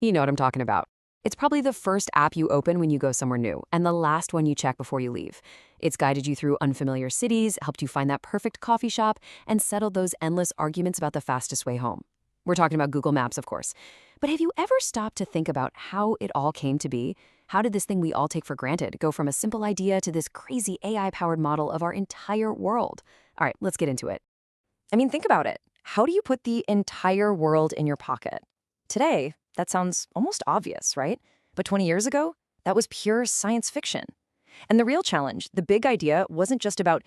You know what I'm talking about. It's probably the first app you open when you go somewhere new, and the last one you check before you leave. It's guided you through unfamiliar cities, helped you find that perfect coffee shop, and settled those endless arguments about the fastest way home. We're talking about Google Maps, of course. But have you ever stopped to think about how it all came to be? How did this thing we all take for granted go from a simple idea to this crazy AI-powered model of our entire world? All right, let's get into it. I mean, think about it. How do you put the entire world in your pocket? Today, that sounds almost obvious, right? But 20 years ago, that was pure science fiction. And the real challenge, the big idea, wasn't just about,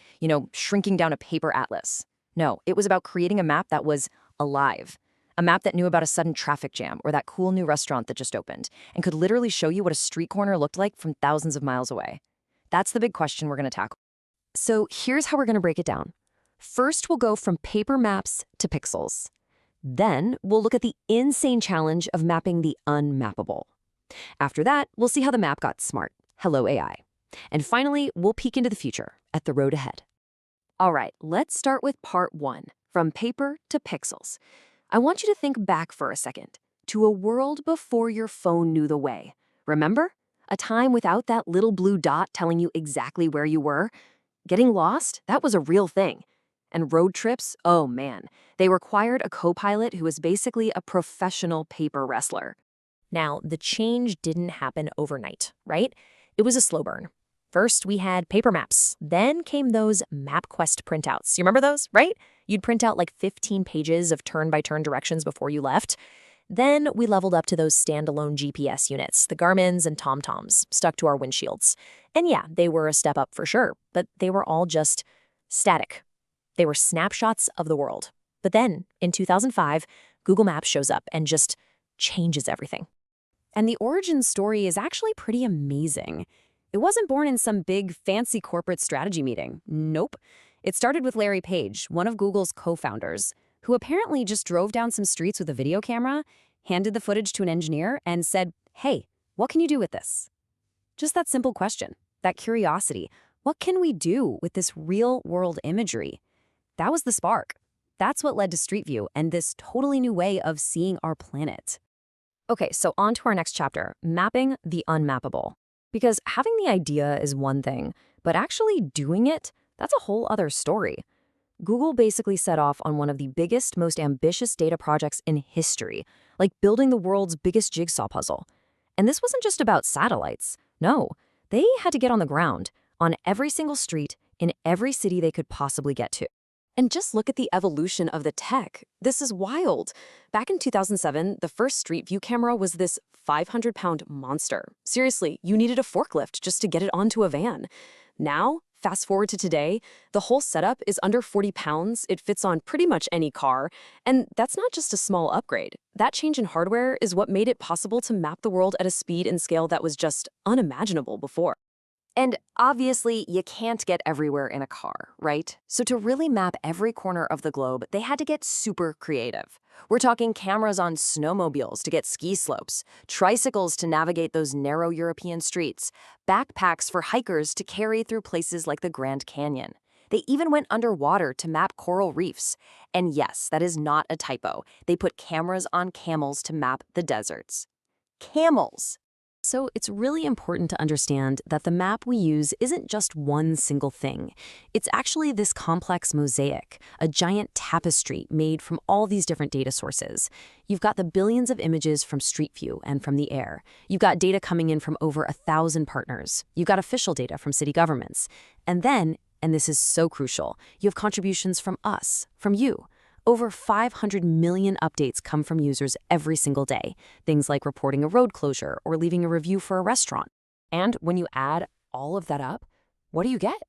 shrinking down a paper atlas. No, it was about creating a map that was alive. A map that knew about a sudden traffic jam or that cool new restaurant that just opened and could literally show you what a street corner looked like from thousands of miles away. That's the big question we're going to tackle. So here's how we're going to break it down. First, we'll go from paper maps to pixels. Then, we'll look at the insane challenge of mapping the unmappable. After that, we'll see how the map got smart. Hello, AI. And finally, we'll peek into the future, at the road ahead. All right, let's start with part one, from paper to pixels. I want you to think back for a second, to a world before your phone knew the way. Remember? A time without that little blue dot telling you exactly where you were? Getting lost? That was a real thing. And road trips? Oh man, they required a co-pilot who was basically a professional paper wrestler. Now, the change didn't happen overnight, right? It was a slow burn. First, we had paper maps. Then came those MapQuest printouts. You remember those, right? You'd print out like 15 pages of turn-by-turn directions before you left. Then we leveled up to those standalone GPS units, the Garmins and TomToms, stuck to our windshields. And yeah, they were a step up for sure, but they were all just static. They were snapshots of the world. But then, in 2005, Google Maps shows up and just changes everything. And the origin story is actually pretty amazing. It wasn't born in some big, fancy corporate strategy meeting. Nope. It started with Larry Page, one of Google's co-founders, who apparently just drove down some streets with a video camera, handed the footage to an engineer, and said, "Hey, what can you do with this?" Just that simple question, that curiosity. What can we do with this real-world imagery? That was the spark. That's what led to Street View and this totally new way of seeing our planet. Okay, so on to our next chapter, mapping the unmappable. Because having the idea is one thing, but actually doing it, that's a whole other story. Google basically set off on one of the biggest, most ambitious data projects in history, like building the world's biggest jigsaw puzzle. And this wasn't just about satellites. No, they had to get on the ground, on every single street, in every city they could possibly get to. And just look at the evolution of the tech. This is wild. Back in 2007, the first Street View camera was this 500-pound monster. Seriously, you needed a forklift just to get it onto a van. Now, fast forward to today, the whole setup is under 40 pounds, it fits on pretty much any car, and that's not just a small upgrade. That change in hardware is what made it possible to map the world at a speed and scale that was just unimaginable before. And obviously, you can't get everywhere in a car, right? So to really map every corner of the globe, they had to get super creative. We're talking cameras on snowmobiles to get ski slopes, tricycles to navigate those narrow European streets, backpacks for hikers to carry through places like the Grand Canyon. They even went underwater to map coral reefs. And yes, that is not a typo. They put cameras on camels to map the deserts. Camels! So it's really important to understand that the map we use isn't just one single thing. It's actually this complex mosaic, a giant tapestry made from all these different data sources. You've got the billions of images from Street View and from the air. You've got data coming in from over 1,000 partners. You've got official data from city governments. And then, and this is so crucial, you have contributions from us, from you. Over 500 million updates come from users every single day, things like reporting a road closure or leaving a review for a restaurant. And when you add all of that up, what do you get?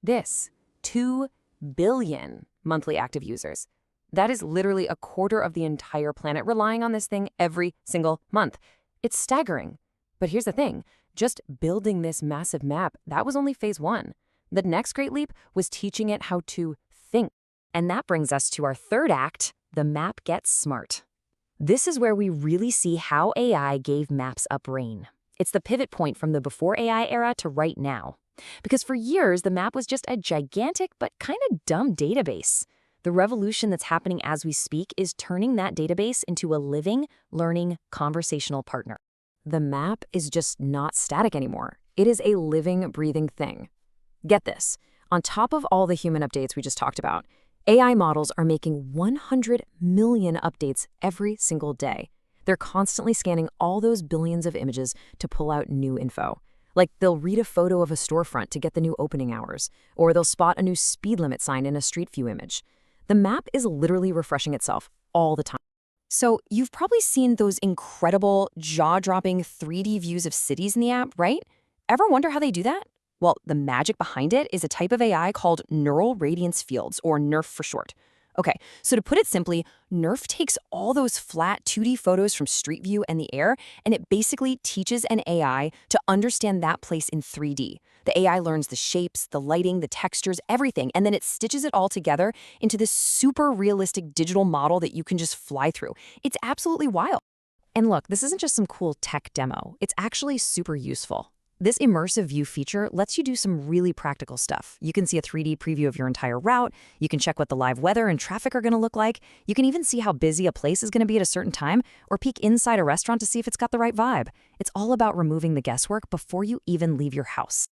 This, 2 billion monthly active users. That is literally a quarter of the entire planet relying on this thing every single month. It's staggering. But here's the thing, just building this massive map, that was only phase one. The next great leap was teaching it how to think. And that brings us to our third act, the map gets smart. This is where we really see how AI gave maps a brain. It's the pivot point from the before AI era to right now. Because for years, the map was just a gigantic but kind of dumb database. The revolution that's happening as we speak is turning that database into a living, learning, conversational partner. The map is just not static anymore. It is a living, breathing thing. Get this. On top of all the human updates we just talked about, AI models are making 100 million updates every single day. They're constantly scanning all those billions of images to pull out new info. Like they'll read a photo of a storefront to get the new opening hours, or they'll spot a new speed limit sign in a street view image. The map is literally refreshing itself all the time. So you've probably seen those incredible, jaw-dropping 3D views of cities in the app, right? Ever wonder how they do that? Well, the magic behind it is a type of AI called neural radiance fields, or NERF for short. Okay, so to put it simply, NERF takes all those flat 2D photos from Street View and the air, and it basically teaches an AI to understand that place in 3D. The AI learns the shapes, the lighting, the textures, everything, and then it stitches it all together into this super realistic digital model that you can just fly through. It's absolutely wild. And look, this isn't just some cool tech demo. It's actually super useful. This immersive view feature lets you do some really practical stuff. You can see a 3D preview of your entire route. You can check what the live weather and traffic are going to look like. You can even see how busy a place is going to be at a certain time, or peek inside a restaurant to see if it's got the right vibe. It's all about removing the guesswork before you even leave your house.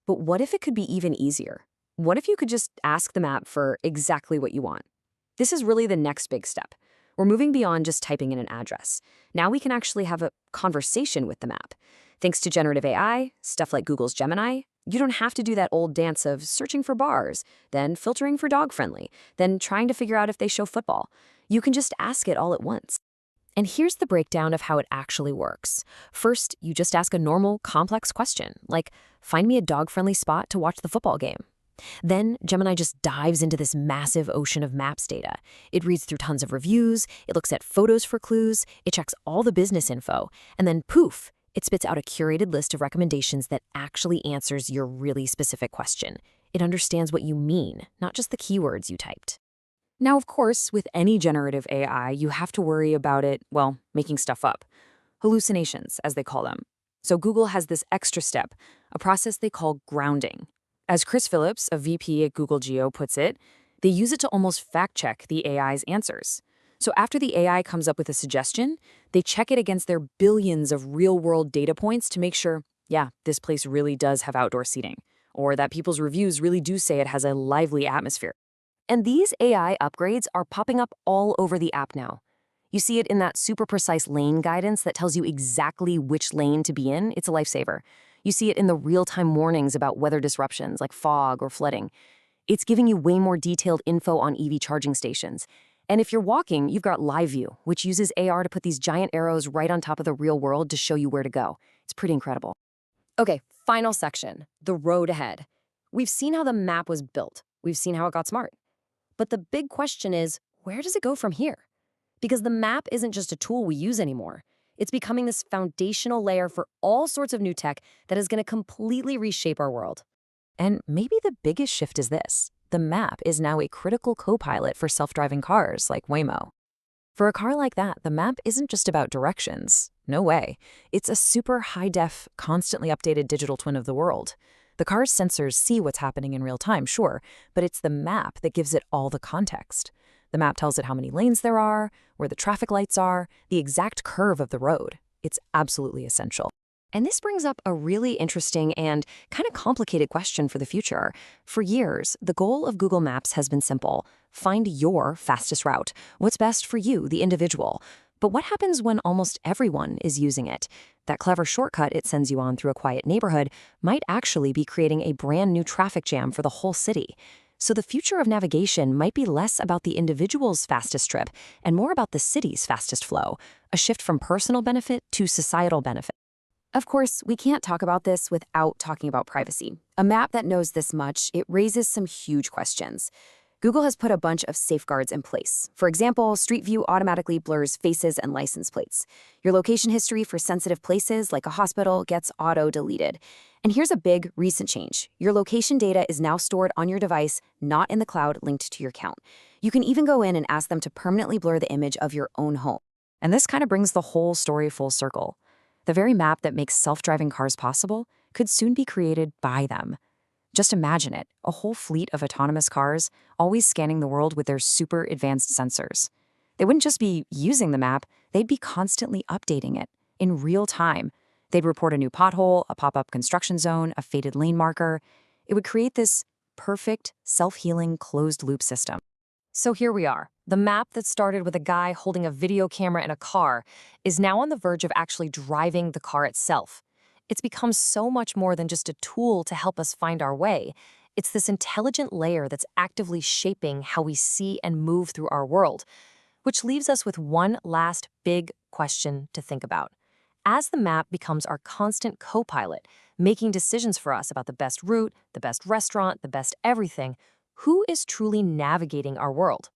But what if it could be even easier? What if you could just ask the map for exactly what you want? This is really the next big step. We're moving beyond just typing in an address. Now we can actually have a conversation with the map. Thanks to generative AI, stuff like Google's Gemini, you don't have to do that old dance of searching for bars, then filtering for dog-friendly, then trying to figure out if they show football. You can just ask it all at once. And here's the breakdown of how it actually works. First, you just ask a normal, complex question, like, find me a dog-friendly spot to watch the football game. Then Gemini just dives into this massive ocean of maps data. It reads through tons of reviews, it looks at photos for clues, it checks all the business info, and then poof, it spits out a curated list of recommendations that actually answers your really specific question. It understands what you mean, not just the keywords you typed. Now, of course, with any generative AI, you have to worry about it, well, making stuff up. Hallucinations, as they call them. So Google has this extra step, a process they call grounding. As Chris Phillips, a VP at Google Geo, puts it, they use it to almost fact-check the AI's answers. So after the AI comes up with a suggestion, they check it against their billions of real-world data points to make sure, yeah, this place really does have outdoor seating, or that people's reviews really do say it has a lively atmosphere. And these AI upgrades are popping up all over the app now. You see it in that super precise lane guidance that tells you exactly which lane to be in. It's a lifesaver. You see it in the real-time warnings about weather disruptions like fog or flooding. It's giving you way more detailed info on EV charging stations. And if you're walking, you've got Live View, which uses AR to put these giant arrows right on top of the real world to show you where to go. It's pretty incredible. Okay, final section, the road ahead. We've seen how the map was built. We've seen how it got smart. But the big question is, where does it go from here? Because the map isn't just a tool we use anymore. It's becoming this foundational layer for all sorts of new tech that is going to completely reshape our world. And maybe the biggest shift is this. The map is now a critical co-pilot for self-driving cars like Waymo. For a car like that, the map isn't just about directions. No way. It's a super high-def, constantly updated digital twin of the world. The car's sensors see what's happening in real time, sure, but it's the map that gives it all the context. The map tells it how many lanes there are, where the traffic lights are, the exact curve of the road. It's absolutely essential. And this brings up a really interesting and kind of complicated question for the future. For years, the goal of Google Maps has been simple. Find your fastest route. What's best for you, the individual. But what happens when almost everyone is using it? That clever shortcut it sends you on through a quiet neighborhood might actually be creating a brand new traffic jam for the whole city. So the future of navigation might be less about the individual's fastest trip and more about the city's fastest flow, a shift from personal benefit to societal benefit. Of course, we can't talk about this without talking about privacy. A map that knows this much, it raises some huge questions. Google has put a bunch of safeguards in place. For example, Street View automatically blurs faces and license plates. Your location history for sensitive places, like a hospital, gets auto-deleted. And here's a big, recent change. Your location data is now stored on your device, not in the cloud linked to your account. You can even go in and ask them to permanently blur the image of your own home. And this kind of brings the whole story full circle. The very map that makes self-driving cars possible could soon be created by them. Just imagine it, a whole fleet of autonomous cars, always scanning the world with their super advanced sensors. They wouldn't just be using the map, they'd be constantly updating it, in real time. They'd report a new pothole, a pop-up construction zone, a faded lane marker. It would create this perfect, self-healing, closed-loop system. So here we are. The map that started with a guy holding a video camera in a car is now on the verge of actually driving the car itself. It's become so much more than just a tool to help us find our way. It's this intelligent layer that's actively shaping how we see and move through our world, which leaves us with one last big question to think about. As the map becomes our constant co-pilot, making decisions for us about the best route, the best restaurant, the best everything, who is truly navigating our world?